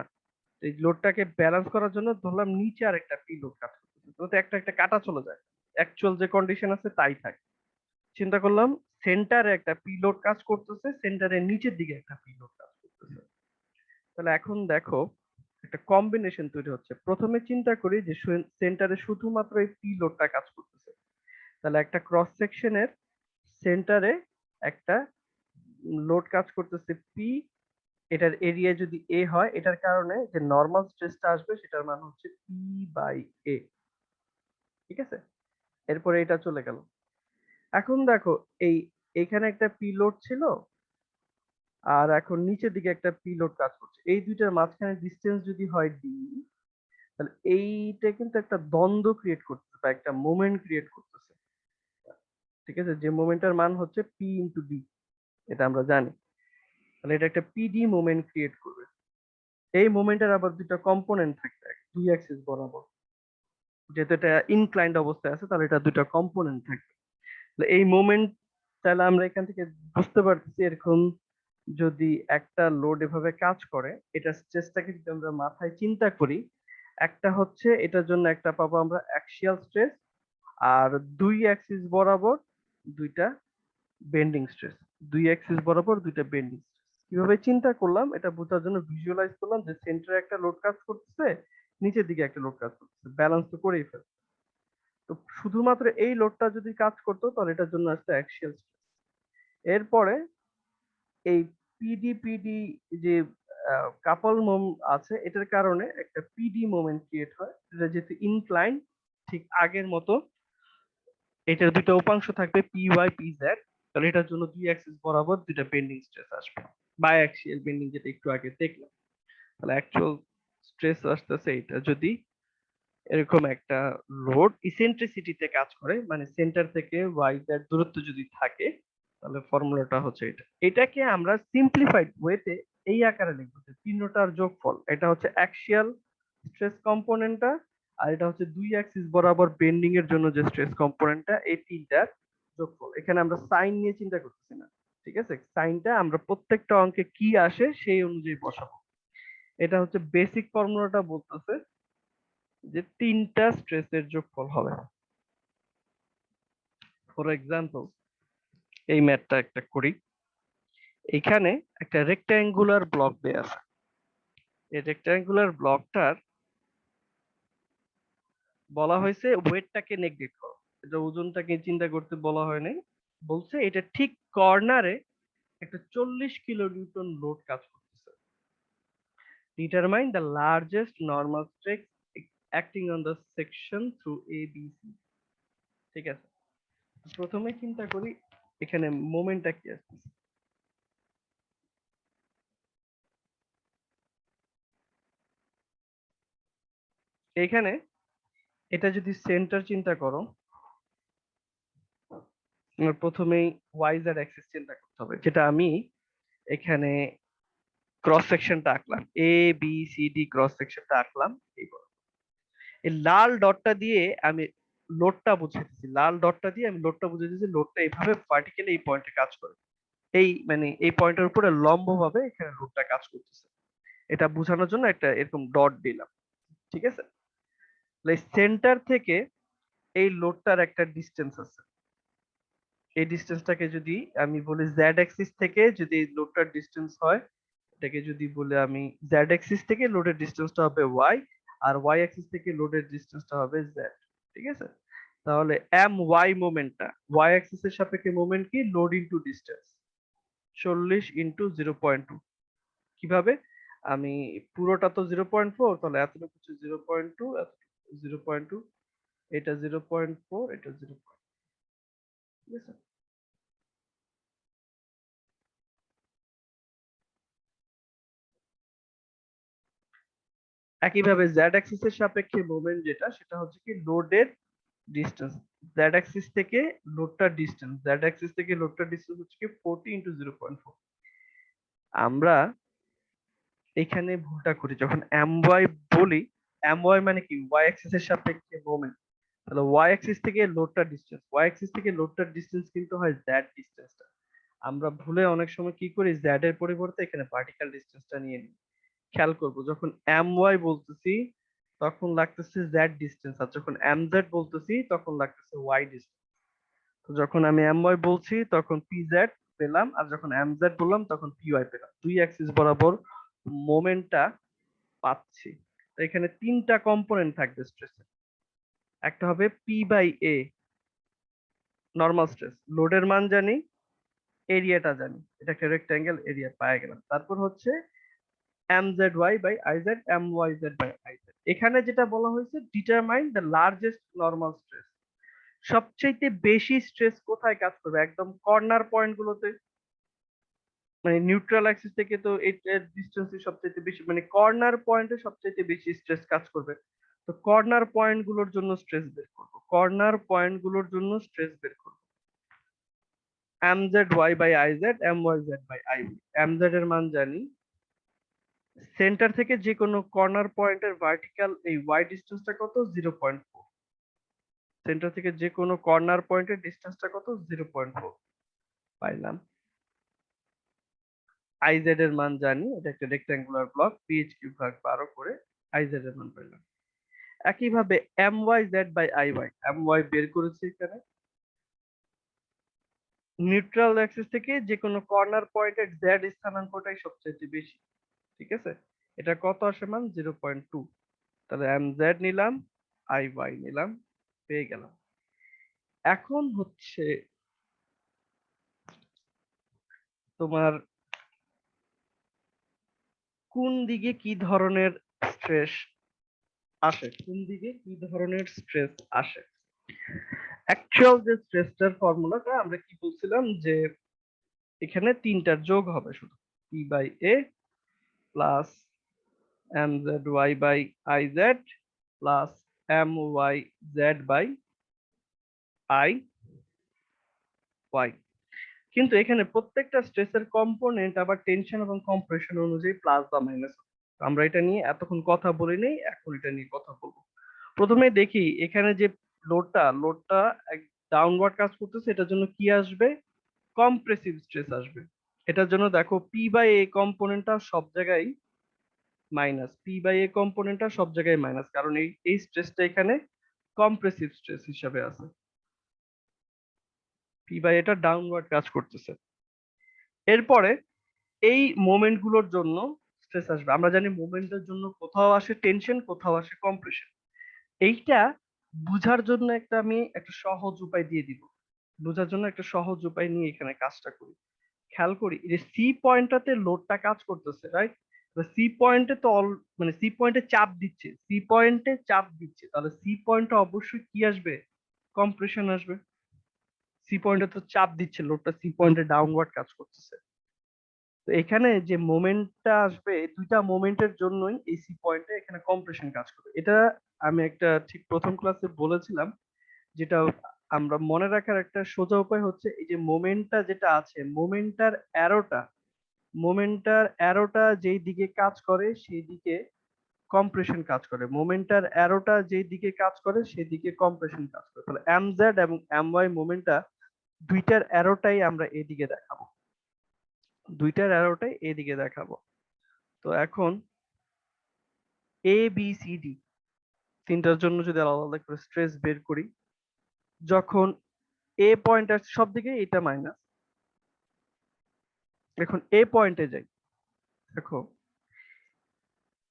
এই লোডটাকে ব্যালেন্স করার জন্য ধরলাম নিচে আরেকটা পি লোড কাজ করতেছে, তো একটা একটা কাটা চলে যায়, অ্যাকচুয়াল যে কন্ডিশন আছে তাই থাকে। চিন্তা করলাম সেন্টারে একটা পি লোড কাজ করতেছে, সেন্টারের নিচের দিকে একটা পি লোড কাজ করতেছে। তাহলে এখন দেখো একটা কম্বিনেশন তৈরি হচ্ছে। প্রথমে চিন্তা করি যে সেন্টারে শুধুমাত্র এই পি লোডটা কাজ করতেছে, তাহলে একটা ক্রস সেকশনের সেন্টারে একটা লোড কাজ করতেছে পি, এটার এরিয়া যদি এ হয়, এটার কারণে যে নর্মাল স্ট্রেসটা আসবে সেটার মান হচ্ছে পি বাই এ। ঠিক আছে, এরপরে এটা চলে গেল। এখন দেখো এই এখানে একটা পি লোড ছিল, আর এখন নিচের দিকে একটা পি লোড কাজ করছে। এই দুইটার মাঝখানে ডিসটেন্স যদি হয় ডি, তাহলে এইটা কিন্তু একটা দ্বন্দ্ব ক্রিয়েট করতেছে বা একটা মোমেন্ট ক্রিয়েট করতেছে। ঠিক আছে, যে মোমেন্টের মান হচ্ছে পি ইন্টু ডি, এটা আমরা জানি। তাহলে এটা একটা পিডি মোমেন্ট ক্রিয়েট করবে। এই মোমেন্টের আবার দুইটা কম্পোনেন্ট থাকবে, দুই অ্যাক্সিস বরাবর। যেহেতু এটা ইনক্লাইন্ড অবস্থায় আছে, তাহলে এটা দুইটা কম্পোনেন্ট থাকবে। তাহলে এই মোমেন্ট, তাহলে আমরা এখান থেকে বুঝতে পারতেছি এরকম যদি একটা লোড এভাবে কাজ করে, এটা স্ট্রেসটাকে যদি আমরা মাথায় চিন্তা করি, একটা হচ্ছে এটার জন্য একটা পাবো আমরা অ্যাক্সিয়াল স্ট্রেস, আর দুই অ্যাক্সিস বরাবর দুইটা বেন্ডিং স্ট্রেস। দুই অ্যাক্সিস বরাবর দুইটা বেন্ডিং স্ট্রেস কিভাবে চিন্তা করলাম এটা বোঝার জন্য ভিজুয়ালাইজ করলাম যে সেন্টারে একটা লোড কাজ করতেছে, নিচের দিকে একটা লোড কাজ করতেছে, ব্যালেন্স তো করেই ফেল। তো শুধুমাত্র এই লোডটা যদি কাজ করতো তাহলে এটার জন্য আসতো অ্যাক্সিয়াল স্ট্রেস। এরপরে এই পিডি যে কাপল মোম আছে, এটার কারণে একটা পিডি মোমেন্ট ক্রিয়েট হয়, এটা যেহেতু ইনক্লাইন, ঠিক আগের মতো এটার দুটো উপাংশ থাকবে পি ওয়াই পি জেড। তাহলে এটার জন্য দুই অ্যাক্সিস বরাবর দুইটা বেন্ডিং স্ট্রেস আসবে, বাই অ্যাক্সিয়াল বেন্ডিং যেটা একটু আগে দেখলাম। তাহলে অ্যাকচুয়াল স্ট্রেস আসতেছে এটা যদি এরকম একটা লোড ইসেন্ট্রিসিটিতে কাজ করে, মানে সেন্টার থেকে ওয়াই জেড দূরত্ব যদি থাকে, তাহলে ফর্মুলাটা হচ্ছে এটা। এটাকে আমরা সিম্পলিফাইড ওয়েতে এই আকারে লিখবো যে তিনটার যোগফল, এটা হচ্ছে অ্যাক্সিয়াল স্ট্রেস কম্পোনেন্টটা, আর এটা হচ্ছে দুই অ্যাক্সিস বরাবর বেন্ডিং এর জন্য যে স্ট্রেস কম্পোনেন্টটা, এই তিনটার যোগফল। এখানে আমরা সাইন নিয়ে চিন্তা করতেছি না, ঠিক আছে, সাইনটা আমরা প্রত্যেকটা অঙ্কে কি আসে সেই অনুযায়ী বসাবো। এটা হচ্ছে বেসিক ফর্মুলাটা বলতেছে যে তিনটা স্ট্রেসের যোগফল হবে। ফর এক্সাম্পল এই ম্যাথটা একটা করি। এখানে একটা রেক্ট্যাঙ্গুলার ব্লক দেয়া আছে। এই রেক্ট্যাঙ্গুলার ব্লকটার বলা হয়েছে ওয়েটটাকে নেগলেক্ট করো। এটা ওজনটাকে চিন্তা করতে বলা হয় নাই। বলছে এটা ঠিক কর্নারে একটা 40 কিলো নিউটন লোড কাজ করতেছে। Determine the largest normal stress acting on the section through A B C. ঠিক আছে, প্রথমে চিন্তা করি এখানে মোমেন্টটা কি আসছে। এখানে এটা যদি সেন্টার চিন্তা করো, আমার প্রথমেই ওয়াই জেড অ্যাক্সিস চিন্তা করতে হবে, যেটা আমি এখানে ক্রস সেকশনটা আঁকলাম, এ বি সি ডি ক্রস সেকশনটা আঁকলাম। এই লাল ডটটা দিয়ে আমি লোডটা বুঝাইতেছি, লাল ডটটা দিয়ে আমি লোডটা বুঝাইতেছি। লোডটা এইভাবে ভার্টিক্যালি এই পয়েন্টে কাজ করে, এই মানে এই পয়েন্টের উপরে লম্ব ভাবে এখানে লোডটা কাজ করতেছে। এটা বোঝানোর জন্য একটা এরকম ডট দিলাম। ঠিক আছে, সেন্টার থেকে এই লোডটার একটা ডিস্টেন্স আছে। এই ডিস্টেন্সটাকে যদি আমি বলি জেড অ্যাক্সিস থেকে যদি এই লোডটার ডিস্টেন্স হয়, এটাকে যদি বলে আমি জেড অ্যাক্সিস থেকে লোডের ডিস্টেন্সটা হবে ওয়াই, আর ওয়াই অ্যাক্সিস থেকে লোডের ডিস্টেন্সটা হবে জেড। ঠিক আছে, তাহলে এম ওয়াই মোমেন্টটা, ওয়াই অ্যাক্সিস এর সাপেক্ষে মোমেন্ট কি, লোড ইনটু ডিস্টেন্স, 40 ইনটু 0.2। কিভাবে, আমি পুরোটা তো 0.4, তাহলে এতটুকু হচ্ছে 0.2, এতটুকু 0.2, এটা 0.4, এটা 0, ঠিক আছে। একইভাবে জেড অ্যাক্সিস এর সাপেক্ষে মোমেন্ট যেটা, সেটা হচ্ছে কি লোডের ডিস্টেন্স। জেড অ্যাক্সিস থেকে লোডটার ডিস্টেন্স, জেড অ্যাক্সিস থেকে লোডটার ডিস্টেন্স হচ্ছে কি 40 ইনটু 0.4। আমরা এখানে ভুলটা করি যখন এম ওয়াই বলি। এম ওয়াই মানে কি, ওয়াই অ্যাক্সিস এর সাপেক্ষে মোমেন্ট। তাহলে ওয়াই অ্যাক্সিস থেকে লোডটার ডিস্টেন্স, ওয়াই অ্যাক্সিস থেকে লোডটার ডিস্টেন্স কিন্তু হয় জেড ডিস্টেন্সটা। আমরা ভুলে অনেক সময় কি করি, জেড এর পরিবর্তে এখানে ভার্টিক্যাল ডিস্টেন্সটা নিয়ে নিই। খেয়াল করবো যখন এম ওয়াই বলতেছি তখন লাগতেছে জেড ডিস্টেন্স, আর যখন এম জেড বলতেছি তখন লাগতেছে ওয়াই ডিস্টেন্স। তো যখন আমি এম ওয়াই বলছি তখন পি জেড পেলাম, আর যখন এম জেড বললাম তখন পি ওয়াই পেলাম। দুই অ্যাক্সিস বরাবর মোমেন্টটা পাচ্ছি। তো এখানে তিনটা কম্পোনেন্ট থাকবে স্ট্রেসের। একটা হবে P by A normal stress, লোডের মান জানি, এরিয়াটা জানি, এটা একটা রেক্ট্যাঙ্গেল এরিয়া পাওয়া গেলাম। তারপর হচ্ছে M Z Y by I Z, M Y Z by I Z. এখানে যেটা বলা হয়েছে determine the largest normal stress, সবচেয়ে বেশি স্ট্রেস কোথায় কাজ করবে, একদম কর্নার পয়েন্ট গুলোতে। মানে নিউট্রাল অ্যাক্সিস থেকে তো এর ডিসটেন্স সবচেয়ে বেশি, মানে কর্নার পয়েন্টে সবচেয়ে বেশি স্ট্রেস কাজ করবে। তো কর্নার পয়েন্ট গুলোর জন্য স্ট্রেস বের করব, কর্নার পয়েন্ট গুলোর জন্য স্ট্রেস বের করব। M Z Y by I Z, M Y Z by I. M Z এর মান জানি, সেন্টার থেকে যে কোনো কর্নার পয়েন্টের ভার্টিক্যাল এই ওয়াই ডিসটেন্সটা কত, 0.4। সেন্টার থেকে যে কোনো কর্নার পয়েন্টের ডিসটেন্সটা কত, 0.4 পাইলাম। আইজেড এর মান জানি, এটা একটা রেক্ট্যাঙ্গুলার ব্লক, পিএইচ কিউব ভাগ 12 করে আইজেড এর মান পাইলাম। একইভাবে M Y Z by I Y, M Y বের করেছি এখানে। নিউট্রাল অ্যাক্সিস থেকে যে কোনো কর্নার পয়েন্টের জেড স্থানাঙ্কটাই সবচেয়ে বেশি। ঠিক আছে, এটা কত আসে মান, 0.2। তাহলে এম জেড নিলাম, আই ওয়াই নিলাম, পেয়ে গেলাম। এখন হচ্ছে তোমার কোন দিকে কি ধরনের স্ট্রেস আসে, কোন দিকে কি ধরনের স্ট্রেস আসে। অ্যাকচুয়াল যে স্ট্রেসটার ফর্মুলাটা আমরা কি বলছিলাম, যে এখানে তিনটার যোগ হবে শুধু, P by A plus M Z Y by I Z plus M Y Z by I Y. কিন্তু এখানে প্রত্যেকটা স্ট্রেসের কম্পোনেন্ট আবার টেনশন এবং কম্প্রেশন অনুযায়ী প্লাস বা মাইনাস। আমরা এটা নিয়ে এতক্ষণ কথা বলি নেই, এখন এটা নিয়ে কথা বলবো। প্রথমে দেখি এখানে যে লোডটা ডাউনওয়ার্ড কাজ করতেছে, এটার জন্য কি আসবে, কম্প্রেসিভ স্ট্রেস আসবে। এটার জন্য দেখো পি বাই এ কম্পোনেন্টটা সব জায়গায় মাইনাস, পি বাই এ কম্পোনেন্টটা সব জায়গায় মাইনাস, কারণ এই স্ট্রেসটা এখানে কম্প্রেসিভ স্ট্রেস হিসাবে আছে। পি বাই এটা ডাউনওয়ার্ড কাজ করতেছে। এরপরে এই মোমেন্ট গুলোর জন্য স্ট্রেস আসবে। আমরা জানি মোমেন্টের জন্য কোথাও আসে টেনশন, কোথাও আসে কম্প্রেশন। এইটা বুঝার জন্য আমি একটা সহজ উপায় দিয়ে দিব। বোঝার জন্য একটা সহজ উপায় নিয়ে এখানে কাজটা করি। খেয়াল করি এই যে সি পয়েন্টটাতে লোডটা কাজ করতেছে, রাইট? সি পয়েন্টে তো মানে সি পয়েন্টে চাপ দিচ্ছে, সি পয়েন্টে চাপ দিচ্ছে, তাহলে সি পয়েন্টে অবশ্যই কি আসবে? কম্প্রেশন আসবে। সি পয়েন্টে তো চাপ দিচ্ছে, লোডটা সি পয়েন্টে ডাউনওয়ার্ড কাজ করতেছে। তো এখানে যে মোমেন্টটা আসবে, দুইটা মোমেন্টের জন্যই এই সি পয়েন্টে এখানে কম্প্রেশন কাজ করবে। এটা আমি একটা ঠিক প্রথম ক্লাসে বলেছিলাম। যেটা আমরা মনে রাখার একটা সোজা উপায় হচ্ছে এই যে মোমেন্টটা যেটা আছে, মোমেন্টার অ্যারোটা যেই দিকে কাজ করে সেই দিকে কম্প্রেশন কাজ করে, মোমেন্টার অ্যারোটা যেই দিকে কাজ করে সেই দিকে কম্প্রেশন কাজ করে। তাহলে এম জেড এবং এম ওয়াই মোমেন্টটা দুইটার অ্যারোটাই আমরা এদিকে দেখাবো, দুইটার অ্যারোটাই এদিকে দেখাবো। তো এখন এ বি সি ডি তিনটার জন্য যদি আলাদা আলাদা করে স্ট্রেস বের করি, যখন এ পয়েন্ট আসছে সব দিকে এটা মাইনাস। এখন এ পয়েন্টে যাই, দেখো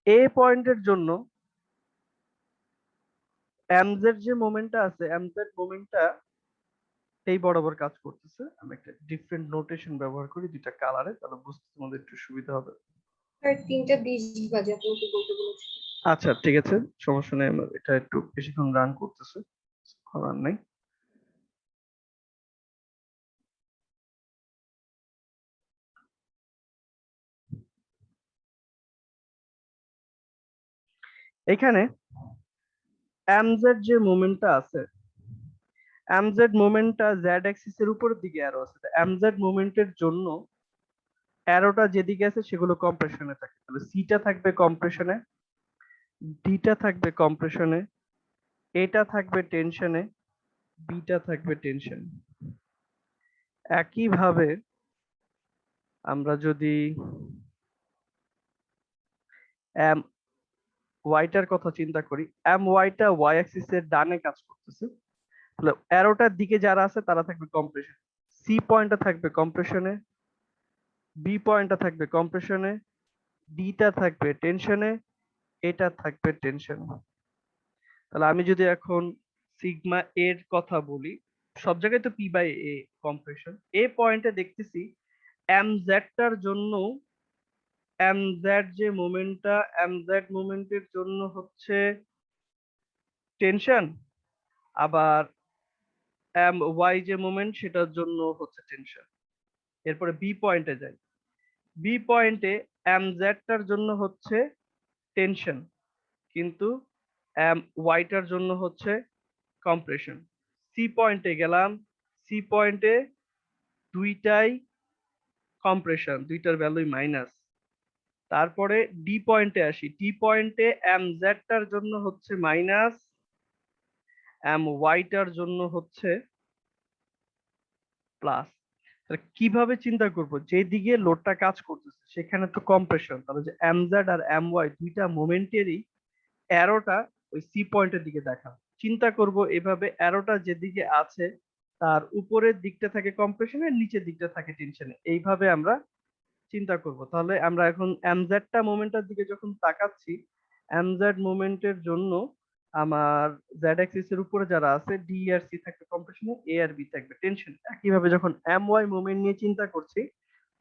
এ পয়েন্টের জন্য এমজেড যে মোমেন্টটা আছে, এমজেড মোমেন্টটা এই বরাবর কাজ করতেছে। আমি একটা ডিফারেন্ট নোটেশন ব্যবহার করি দুইটা কালারে, তাহলে বুঝতে তোমাদের একটু সুবিধা হবে। স্যার 3:20 বাজে আপনাকে বলতে বলেছি। আচ্ছা ঠিক আছে, সমস্যা নেই, আমার এটা একটু বেশিক্ষণ রান করতেছে, করার নাই। এখানে এমজেড যে মোমেন্টটা আছে, এমজেড মোমেন্টটা জেড অ্যাক্সিস এর উপরের দিকে অ্যারো আছে। এমজেড মোমেন্টের জন্য অ্যারোটা যেদিকে আছে সেগুলো কম্প্রেশনে থাকে, তাহলে সিটা থাকবে কম্প্রেশনে, ডিটা থাকবে কম্প্রেশনে, এটা থাকবে টেনশনে, বিটা থাকবে টেনশনে। একইভাবে আমরা যদি এম ওয়াইটার কথা চিন্তা করি, এম ওয়াইটা ওয়াই অ্যাক্সিস এর ডানে কাজ করতেছে, তাহলে অ্যারোটার দিকে যারা আছে তারা থাকবে কম্প্রেশন। সি পয়েন্টটা থাকবে কম্প্রেশনে, বি পয়েন্টটা থাকবে কম্প্রেশনে, ডিটা থাকবে টেনশনে, এটা থাকবে টেনশনে। তাহলে আমি যদি এখন সিগমা এর কথা বলি, সব জায়গায় তো পি বাই এ কম্প্রেশন। এ পয়েন্টে দেখতেছি এম জেডটার জন্য, এমজেড যে মোমেন্টটা, এমজেড মোমেন্টের জন্য হচ্ছে টেনশন, আবার এম ওয়াই যে মোমেন্ট সেটার জন্য হচ্ছে টেনশন। এরপরে বি পয়েন্টে যাই, বি পয়েন্টে এমজেডটার জন্য হচ্ছে টেনশন, কিন্তু এম ওয়াইটার জন্য হচ্ছে কম্প্রেশন। সি পয়েন্টে গেলাম, সি পয়েন্টে দুইটাই কম্প্রেশন, দুইটার ভ্যালুই মাইনাস। তারপরে ডি পয়েন্টে আসি, ডি পয়েন্টে এমজেডটার জন্য হচ্ছে মাইনাস, এম ওয়াইটার জন্য হচ্ছে প্লাস। কিভাবে চিন্তা করব, যেদিকে লোডটা কাজ করতেছে সেখানে তো কম্প্রেশন, তাহলে যে এমজেড আর এম ওয়াই দুইটা মোমেন্টেরই অ্যারোটা ওই সি পয়েন্টের দিকে দেখাবো। চিন্তা করব এভাবে, অ্যারোটা যেদিকে আছে তার উপরের দিকটা থাকে কম্প্রেশনে, নিচের দিকটা থাকে টেনশনে, এইভাবে আমরা চিন্তা করব। তাহলে আমরা এখন এমজেডটা মোমেন্টের দিকে যখন তাকাচ্ছি, এমজেড মোমেন্টের জন্য আমার জেড অ্যাক্সিস এর উপরে যারা আছে ডি আর সি থাকবে কম্প্রেশনে, এ আর বি থাকবে টেনশন। একইভাবে যখন এম ওয়াই মোমেন্ট নিয়ে চিন্তা করছি,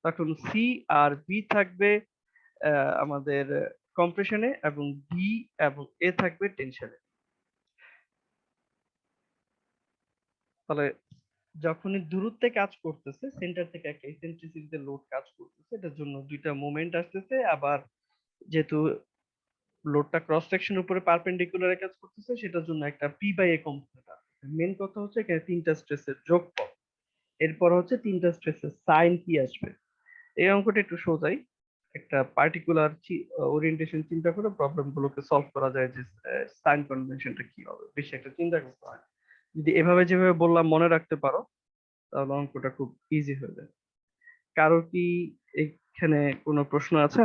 তখন সি আর বি থাকবে আমাদের কম্প্রেশনে, এবং ডি এবং এ থাকবে টেনশনে। তাহলে যখনই দূরত্বে কাজ করতেছে, সেন্টার থেকে একটা এসেন্ট্রিসিটিতে লোড কাজ করতেছে, এটার জন্য দুইটা মোমেন্ট আসতেছে। আবার যেহেতু লোডটা ক্রস সেকশন উপরে পারপেন্ডিকুলারে কাজ করতেছে, সেটার জন্য একটা পি বাই এ কম্পোনেন্ট আছে। মেন কথা হচ্ছে এখানে তিনটা স্ট্রেসের যোগফল, এরপর হচ্ছে তিনটা স্ট্রেসের সাইন কি আসবে। এই অঙ্কটা একটু সোজাই, একটা পার্টিকুলার ওরিয়েন্টেশন চিন্তা করে প্রবলেম গুলোকে সলভ করা যায়, যে সাইন কনভেনশনটা কি হবে, বেশি একটা চিন্তা করতে হয় না। যদি এভাবে যেভাবে বললাম মনে রাখতে পারো, তাহলে অঙ্কটা খুব ইজি হয়ে যায়। কারো কি এখানে কোনো প্রশ্ন আছে?